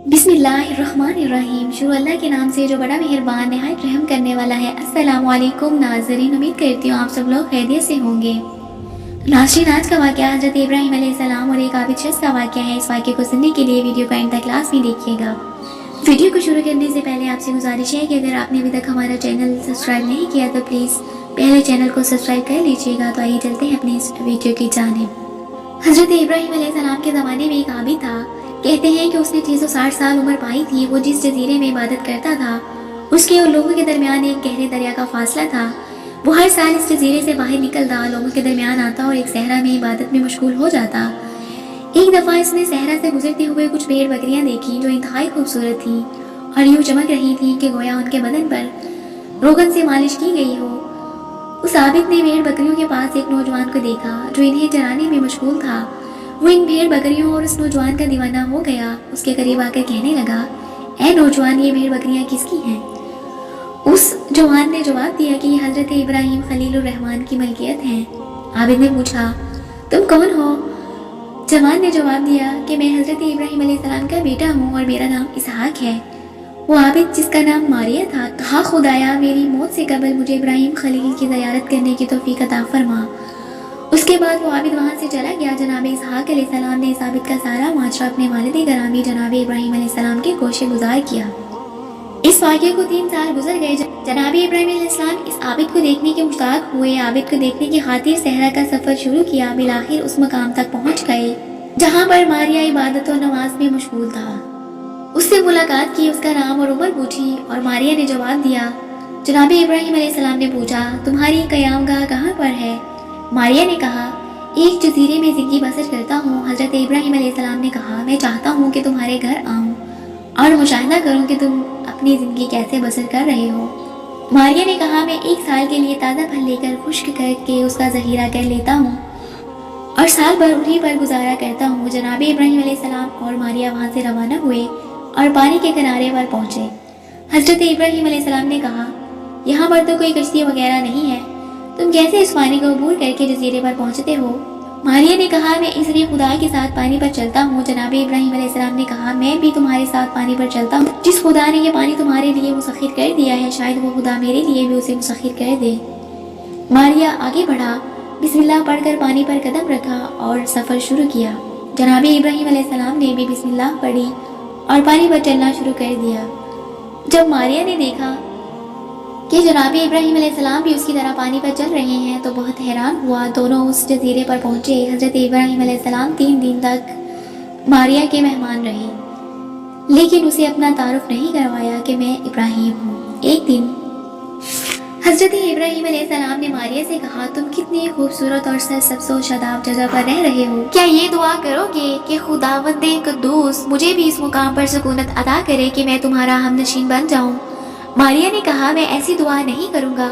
बिस्मिल्लाहिर्रहमानिर्रहीम। शुरू अल्लाह के नाम से जो बड़ा मेहरबान नहायत रहम करने वाला है। अस्सलामु अलैकुम नाज़रीन, उम्मीद करती हूँ आप सब लोग खैरियत से होंगे। नाज़रीन, आज का वाक़या हज़रत इब्राहीम अलैहिस्सलाम और एक आबिद शख्स का वाक़या है। इस वाक़े को सुनने के लिए वीडियो को एंड तक क्लास में देखिएगा। वीडियो को शुरू करने से पहले आपसे गुजारिश है कि अगर आपने अभी तक हमारा चैनल सब्सक्राइब नहीं किया तो प्लीज़ पहले चैनल को सब्सक्राइब कर लीजिएगा। तो आइए चलते हैं अपनी इस वीडियो की जानिब। हज़रत इब्राहीम अलैहिस्सलाम के ज़माने में एक आबिद था। कहते हैं कि उसने 660 साल उम्र पाई थी। वो जिस जजीरे में इबादत करता था उसके और लोगों के दरमियान एक गहरे दरिया का फासला था। वो हर साल इस जजीरे से बाहर निकलता, लोगों के दरमियान आता और एक सहरा में इबादत में मशगूल हो जाता। एक दफ़ा इसने सहरा से गुजरते हुए कुछ भेड़ बकरियां देखी जो इंतहाई खूबसूरत थी और यूँ चमक रही थी कि गोया उनके बदन पर रोगन से मालिश की गई हो। उस आबिद ने भेड़ बकरियों के पास एक नौजवान को देखा जो इन्हें चराने में मशगूल था। वो इन भेड़ बकरियों और उस नौजवान का दीवाना हो गया। उसके करीब आकर कहने लगा, ऐ नौजवान, ये भेड़ बकरियां किसकी हैं? उस जवान ने जवाब दिया कि ये हज़रत इब्राहीम खलीलुर रहमान की मलकियत हैं। आबिद ने पूछा, तुम कौन हो? जवान ने जवाब दिया कि मैं हज़रत इब्राहीम अलैहिस्सलाम का बेटा हूँ और मेरा नाम इसहाक है। वो आबिद, जिसका नाम मारिया था, कहा, खुदाया, मेरी मौत से कबल मुझे इब्राहीम खलील की ज़ियारत करने की तौफीक अता फरमा। उसके बाद वो आबिद वहाँ से चला गया। जनाब इसहाक अलैहिस्सलाम ने इस आबिद का सारा माशरा अपने वालिद गरामी जनाब इब्राहीम अलैहिस्सलाम के गोशे गुजार किया। इस वाक़े को 3 साल गुजर गए। जनाब इब्राहीम अलैहिस्सलाम इस आबिद को देखने के मुश्ताक हुए। आबिद को देखने की खातिर सहरा का सफ़र शुरू किया। बिलाखिर उस मकाम तक पहुँच गए जहाँ पर मारिया इबादत और नमाज में मशगूल था। उससे मुलाकात की, उसका नाम और उम्र पूछी और मारिया ने जवाब दिया। जनाब इब्राहीम अलैहिस्सलाम ने पूछा, तुम्हारी क़यामगाह कहाँ पर है? मारिया ने कहा, एक जजीरे में ज़िंदगी बसर करता हूँ। हज़रत इब्राहीम अलैहिस्सलाम ने कहा, मैं चाहता हूँ कि तुम्हारे घर आऊँ और मुशाहिदा करूँ कि तुम अपनी ज़िंदगी कैसे बसर कर रहे हो। मारिया ने कहा, मैं 1 साल के लिए ताज़ा फल लेकर खुश्क करके उसका ज़हीरा कर लेता हूँ और साल भर उन्हीं पर गुजारा करता हूँ। जनाब इब्राहीम अलैहिस्सलाम और मारिया वहाँ से रवाना हुए और पानी के किनारे पर पहुँचे। हज़रत इब्राहीम अलैहिस्सलाम ने कहा, यहाँ पर तो कोई कश्ती वगैरह नहीं है, तुम कैसे इस पानी को अबूर करके जजीरे पर पहुंचते हो? मारिया ने कहा, मैं इसलिए खुदा के साथ पानी पर चलता हूँ। जनाब इब्राहीम अलैहिस्सलाम ने कहा, मैं भी तुम्हारे साथ पानी पर चलता हूँ। जिस खुदा ने ये पानी तुम्हारे लिए मुसख्खिर कर दिया है, शायद वो खुदा मेरे लिए भी उसे मुसख्खिर कर दे। मारिया आगे बढ़ा, बिस्मिल्लाह पढ़कर पानी पर कदम रखा और सफ़र शुरू किया। जनाब इब्राहीम अलैहिस्सलाम ने भी बिस्मिल्लाह पढ़ी और पानी पर चलना शुरू कर दिया। जब मारिया ने देखा कि जनाब इब्राहीम अलैहिस्सलाम भी उसकी तरह पानी पर चल रहे हैं तो बहुत हैरान हुआ। दोनों उस जजीरे पर पहुँचे। हज़रत इब्राहीम अलैहिस्सलाम 3 दिन तक मारिया के मेहमान रहे, लेकिन उसे अपना तारुफ नहीं करवाया कि मैं इब्राहीम हूँ। एक दिन हज़रत इब्राहीम अलैहिस्सलाम ने मारिया से कहा, तुम कितनी खूबसूरत और सरसब्ज़ व शादाब जगह पर रह रहे हो। क्या ये दुआ करोगे कि खुदावंदे कुद्दूस मुझे भी इस मुकाम पर सुकूनत अता करे कि मैं तुम्हारा हमनशीन बन जाऊँ? मारिया ने कहा, मैं ऐसी दुआ नहीं करूँगा।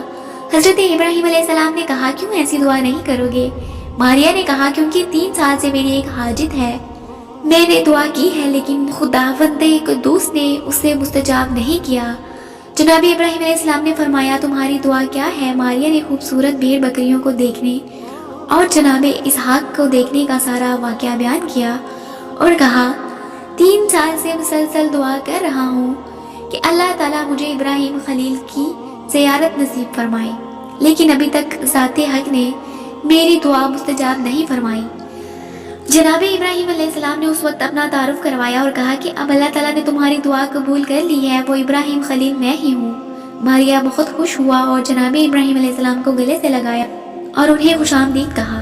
हज़रत इब्राहीम अलैहिस्सलाम ने कहा, क्यों ऐसी दुआ नहीं करोगे? मारिया ने कहा, क्योंकि 3 साल से मेरी एक हाजित है। मैंने दुआ की है लेकिन खुदावंदे कुद्दूस ने उसे मुस्तजाब नहीं किया। जनाब इब्राहीम अलैहिस्सलाम ने फरमाया, तुम्हारी दुआ क्या है? मारिया ने खूबसूरत भेड़ बकरियों को देखने और जनाब इसहाक को देखने का सारा वाक़या बयान किया और कहा, 3 साल से मुसलसल दुआ कर रहा हूँ कि अल्लाह ताला मुझे इब्राहीम खलील की ज़ियारत नसीब फरमाए, लेकिन अभी तक ज़ाते हक ने मेरी दुआ मुस्तजाब नहीं फरमाई। जनाब इब्राहीम अलैहिस्सलाम ने उस वक्त अपना तारुफ करवाया और कहा कि अब अल्लाह ताला ने तुम्हारी दुआ कबूल कर ली है, वो इब्राहीम खलील मैं ही हूँ। मारिया बहुत खुश हुआ और जनाब इब्राहीम अलैहिस्सलाम को गले से लगाया और उन्हें खुशामदीद कहा।